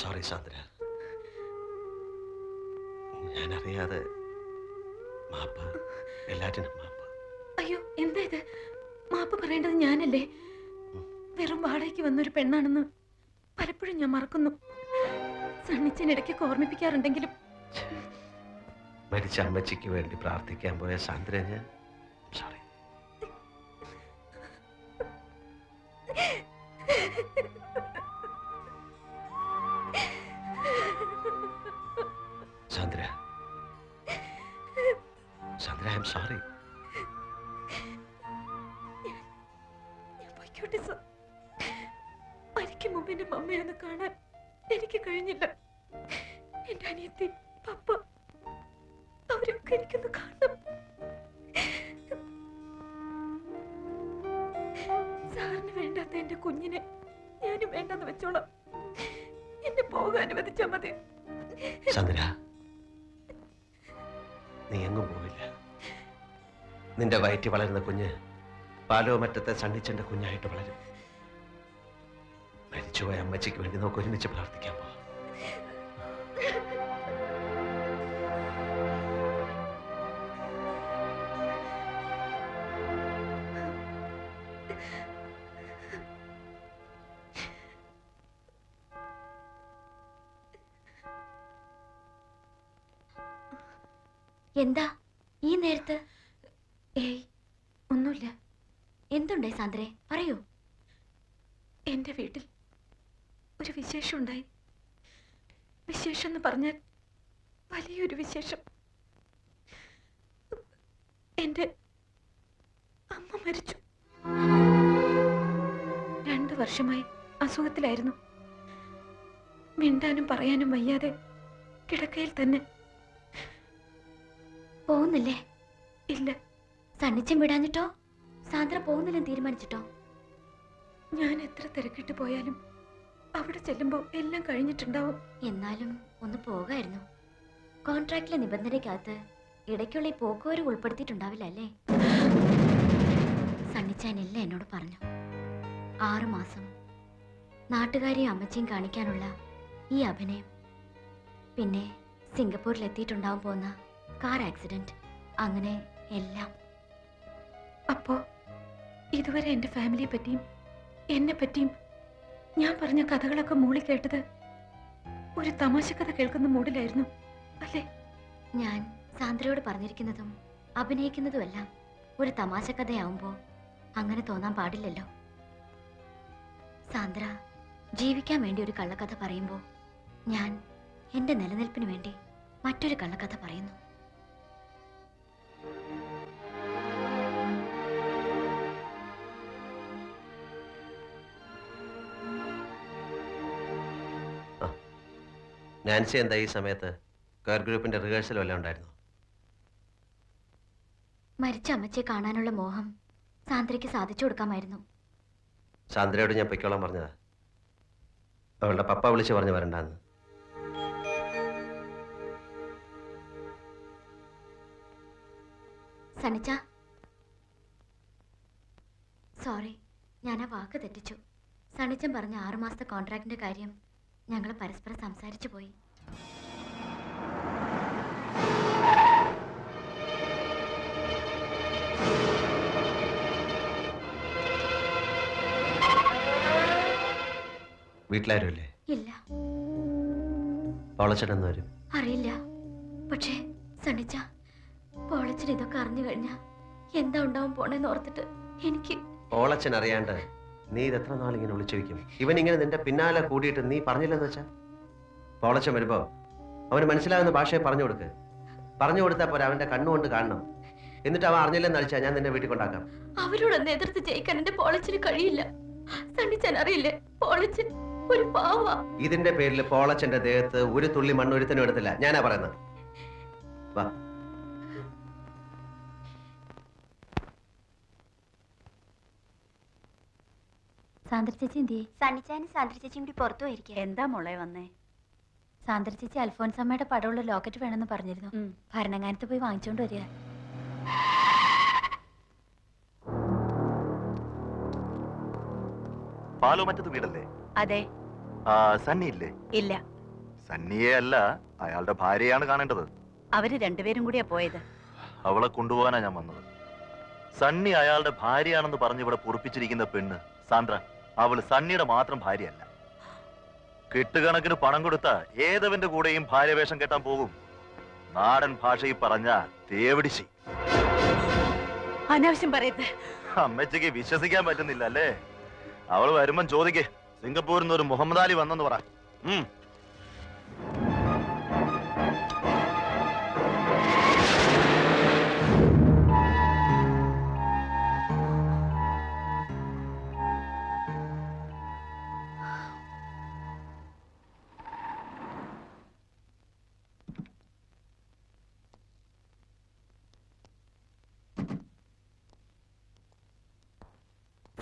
Sorry Sandra, ഞാനറിയാതെ മാപ്പ്, എല്ലാറ്റിനും മാപ്പ്. അയ്യോ, എന്താ ഇത്? മാപ്പ് പറയേണ്ടത് ഞാനല്ലേ? വെറും വാടകയ്ക്ക് വന്നൊരു പെണ്ണാണെന്ന് പലപ്പോഴും ഞാൻ മറക്കുന്നു. സണ്ണിച്ചനിടയ്ക്കൊക്കെ ഓർമ്മിപ്പിക്കാറുണ്ടെങ്കിലും. മരിച്ച അമ്മച്ചിക്ക് വേണ്ടി പ്രാർത്ഥിക്കാൻ പോയ സാന്ദ്ര ഞാൻ. Sorry. Sandra, Sandra, I am sorry. ഞാൻ പൊയ്ക്കോട്ടെ സർ. മരിക്കും മുമ്പ് എന്റെ മമ്മയൊന്ന് കാണാൻ എനിക്ക് കഴിഞ്ഞില്ല. എന്റെ അനിയത്തി, പപ്പ, അവരൊക്കെ എനിക്കൊന്ന് കാണണം. സാറിന് വേണ്ടാത്ത എന്റെ കുഞ്ഞിനെ ഞാനും വേണ്ടെന്ന് വെച്ചോളാം. എന്നെ പോകാൻ അനുവദിച്ചാൽ മതി. സാന്ദ്ര, നീ എങ്ങും പോവില്ല. നിന്റെ വയറ്റി വളരുന്ന കുഞ്ഞ് പാലോ മറ്റത്തെ സണ്ണിച്ചന്റെ കുഞ്ഞായിട്ട് വളരും. മരിച്ചുപോയ അമ്മച്ചിക്ക് വേണ്ടി നമുക്ക് ഒരുമിച്ച് പ്രാർത്ഥിക്കാൻ പോവാം. എന്താ ഈ നേരത്ത്? ഏയ്, ഒന്നുമില്ല. എന്തുണ്ടേ സാന്ദ്രേ, പറയൂ. എന്റെ വീട്ടിൽ ഒരു വിശേഷം ഉണ്ടായി. വിശേഷം എന്ന് പറഞ്ഞാൽ വലിയൊരു വിശേഷം. എന്റെ അമ്മ മരിച്ചു. 2 വർഷമായി അസുഖത്തിലായിരുന്നു. മിണ്ടാനും പറയാനും വയ്യാതെ കിടക്കയിൽ തന്നെ. പോകുന്നില്ലേ? ഇല്ല. സണ്ണിച്ചൻ വിടാഞ്ഞിട്ടോ? സാന്ദ്ര പോകുന്നില്ലെന്ന് തീരുമാനിച്ചിട്ടോ? ഞാൻ എത്ര തിരക്കിട്ട് പോയാലും അവിടെ ചെല്ലുമ്പോൾ എല്ലാം കഴിഞ്ഞിട്ടുണ്ടാവും. എന്നാലും ഒന്ന് പോകായിരുന്നു. കോൺട്രാക്റ്റിലെ നിബന്ധനയ്ക്കകത്ത് ഇടയ്ക്കുള്ള ഈ പോക്കുവരവ് ഉൾപ്പെടുത്തിയിട്ടുണ്ടാവില്ല അല്ലേ? സണ്ണിച്ചാൻ എല്ലാം എന്നോട് പറഞ്ഞു. 6 മാസം നാട്ടുകാരെയും അമ്മച്ചിയും കാണിക്കാനുള്ള ഈ അഭിനയം, പിന്നെ സിംഗപ്പൂരിൽ എത്തിയിട്ടുണ്ടാവാൻ പോകുന്ന കാർ ആക്സിഡന്റ്, അങ്ങനെ എല്ലാം. അപ്പോ ഇതുവരെ എന്റെ ഫാമിലിയെ പറ്റിയും എന്നെ പറ്റിയും ഞാൻ പറഞ്ഞ കഥകളൊക്കെ മൂളി കേട്ടത് ഒരു തമാശ കഥ കേൾക്കുന്ന മൂഡിലായിരുന്നു അല്ലേ? ഞാൻ സാന്ദ്രയോട് പറഞ്ഞിരിക്കുന്നതും അഭിനയിക്കുന്നതുമെല്ലാം ഒരു തമാശ കഥയാവുമ്പോ അങ്ങനെ തോന്നാൻ പാടില്ലല്ലോ. സാന്ദ്ര ജീവിക്കാൻ വേണ്ടി ഒരു കള്ളക്കഥ പറയുമ്പോ ഞാൻ എന്റെ നിലനിൽപ്പിന് വേണ്ടി മറ്റൊരു കള്ളക്കഥ പറയുന്നു. നാൻസി എന്താ ഈ സമയത്ത്? കെയർ ഗ്രൂപ്പിന്റെ റിഹേഴ്സൽ വല്ലതും ഉണ്ടായിരുന്നു? മരിച്ച അമ്മച്ചിയെ കാണാനുള്ള മോഹം സാന്ദ്രയ്ക്ക് സാധിച്ചു കൊടുക്കാമായിരുന്നു. സാന്ദ്രയോട് ഞാൻ പൊയ്ക്കോളാൻ പറഞ്ഞതാ. അവളുടെ പപ്പ വിളിച്ച് പറഞ്ഞു വരണ്ടാന്ന്. സണ്ണിച്ച, സോറി, ഞാൻ ആ വാക്ക് തെറ്റിച്ചു. സണ്ണിച്ചൻ പറഞ്ഞ 6 മാസത്തെ കോൺട്രാക്ടിന്റെ കാര്യം ഞങ്ങൾ പരസ്പരം സംസാരിച്ചു പോയി. വീട്ടിലാരും ഇല്ലേ? ഇല്ല. പോളച്ചേട്ടൻ വരും? അറിയില്ല. പക്ഷേ സണ്ണിച്ച, പോളച്ചൻ ഇതൊക്കെ അറിഞ്ഞു കഴിഞ്ഞാ എന്താ ഉണ്ടാവും പോണെന്ന് ഓർത്തിട്ട് എനിക്ക്. പോളച്ചൻ അറിയാണ്ട് നീ ഇത് എത്ര നാളിങ്ങനെ വിളിച്ചു വയ്ക്കും? ഇവൻ ഇങ്ങനെ നിന്റെ പിന്നാലെ കൂടിയിട്ട് നീ പറഞ്ഞില്ലെന്ന് വെച്ചാ? പോളച്ചൻ വരുമ്പോ അവന് മനസ്സിലാകുന്ന ഭാഷയെ പറഞ്ഞു കൊടുക്ക്. പറഞ്ഞു കൊടുത്താൽ പോരാ, അവന്റെ കണ്ണുകൊണ്ട് കാണണം. എന്നിട്ട് അവൻ അറിഞ്ഞില്ലെന്ന് അടിച്ചാ ഞാൻ നിന്നെ വീട്ടിൽ കൊണ്ടാക്കാം. അവരോടൊന്ന് എതിർത്ത് ജയിക്കാൻ എന്റെ പോളച്ചിന് കഴിയില്ല. സണ്ണിച്ചൻ അറിയില്ലേ, പോളച്ചൻ ഒരു പാവ. ഇതിന്റെ പേരിൽ പോളച്ചന്റെ ദേഹത്ത് ഒരു തുള്ളി മണ്ണ് ഒരുത്തനും എടുത്തില്ല. ഞാനാ പറയുന്നത്. വാ. സാന്ദ്ര ചേച്ചി എന്തിയെ? സണ്ണിച്ചാനും സാന്ദ്ര ചേച്ചിയും കൂടി പുറത്തു പോയിരിക്കുക. എന്താ മോളെ വന്നേ? സാന്ദ്ര ചേച്ചി അൽഫോൻസമ്മയുടെ പടമുള്ള ലോക്കറ്റ് വേണമെന്ന് പറഞ്ഞിരുന്നു. ഭരണങ്ങാനത്ത് പോയി വാങ്ങിച്ചോണ്ട് വരിക. പാലോ മറ്റത് വീടല്ലേ? അതെ. സണ്ണി ഇല്ലേ? ഇല്ല, സണ്ണിയെ അല്ല, അയാളുടെ ഭാര്യയാണ് കാണേണ്ടത്. അവര് രണ്ടുപേരും കൂടിയാ പോയത്. അവളെ കൊണ്ടുപോകാനാ ഞാൻ വന്നത്. സണ്ണി അയാളുടെ ഭാര്യയാണെന്ന് പറഞ്ഞ് ഇവിടെ പൊറിപ്പിച്ചിരിക്കുന്ന പെണ്ണ് സാന്ദ്ര, അവള് സണ്ണിയുടെ മാത്രം ഭാര്യയല്ല. കെട്ടുകണക്കിന് പണം കൊടുത്ത ഏതവന്റെ കൂടെയും ഭാര്യവേഷം കെട്ടാൻ പോകും. നാടൻ ഭാഷയിൽ പറഞ്ഞ തേവിടിശി. അനാവശ്യം പറയരുത്. അമ്മച്ചിക്ക് വിശ്വസിക്കാൻ പറ്റുന്നില്ല അല്ലേ? അവള് വരുമ്പം ചോദിക്കേ, സിംഗപ്പൂരിൽ നിന്ന് ഒരു മുഹമ്മദ് അലി വന്നെന്ന് പറ.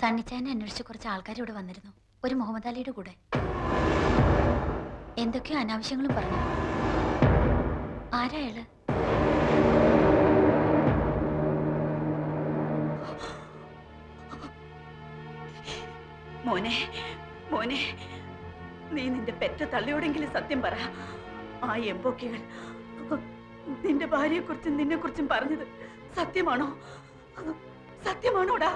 സണ്ണിച്ചായനെ അന്വേഷിച്ച് കുറച്ച് ആൾക്കാർ ഇവിടെ വന്നിരുന്നു. ഒരു മുഹമ്മദ് അലിയുടെ കൂടെ എന്തൊക്കെയോ അനാവശ്യങ്ങളും പറഞ്ഞു. ആരായാള്? മോനെ, മോനെ, നീ നിന്റെ പെറ്റ തള്ളിയോടെങ്കിലും സത്യം പറ. ആ എംബോക്കികൾ നിന്റെ ഭാര്യയെ കുറിച്ചും നിന്നെ കുറിച്ചും പറഞ്ഞത് സത്യമാണോ? സത്യമാണോടാ?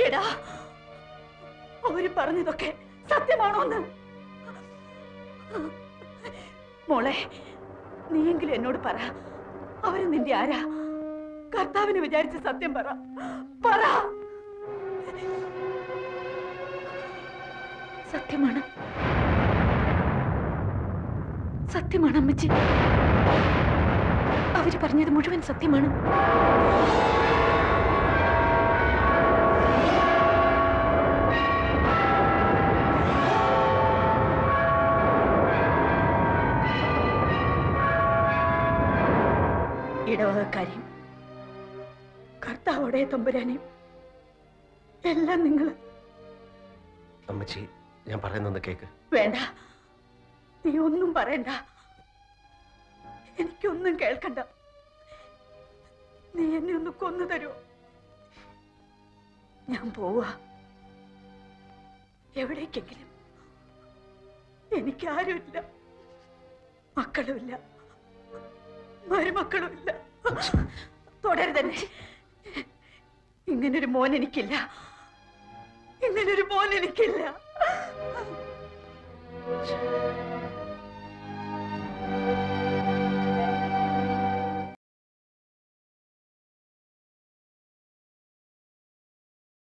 എടാ, അവര് പറഞ്ഞതൊക്കെ സത്യമാണോന്ന്? മോളെ, നീയെങ്കിലും എന്നോട് പറ. അവര് നിന്റെ ആരാ? കർത്താവിനെ വിചാരിച്ച് സത്യം പറ. പറ. സത്യമാണ്, സത്യമാണ് അമ്മച്ചി. അവര് പറഞ്ഞത് മുഴുവൻ സത്യമാണ്. ഇടവകക്കാരെയും കർത്താവോടെ തമ്പുരാനെയും എല്ലാം നിങ്ങൾ. അമ്മച്ചി, ഞാൻ പറയുന്നൊന്ന് കേക്ക്. വേണ്ട, നീ ഒന്നും പറയണ്ട. എനിക്കൊന്നും കേൾക്കണ്ട. നീ എന്നെ ഒന്ന് കൊന്നു തരുമോ? ഞാൻ പോവാ എവിടേക്കെങ്കിലും. എനിക്കാരുമില്ല, മക്കളുമില്ല, മരുമക്കളുമില്ല. തുടരുതന്നെ. ഇങ്ങനൊരു മോൻ എനിക്കില്ല, ഇങ്ങനൊരു മോൻ എനിക്കില്ല.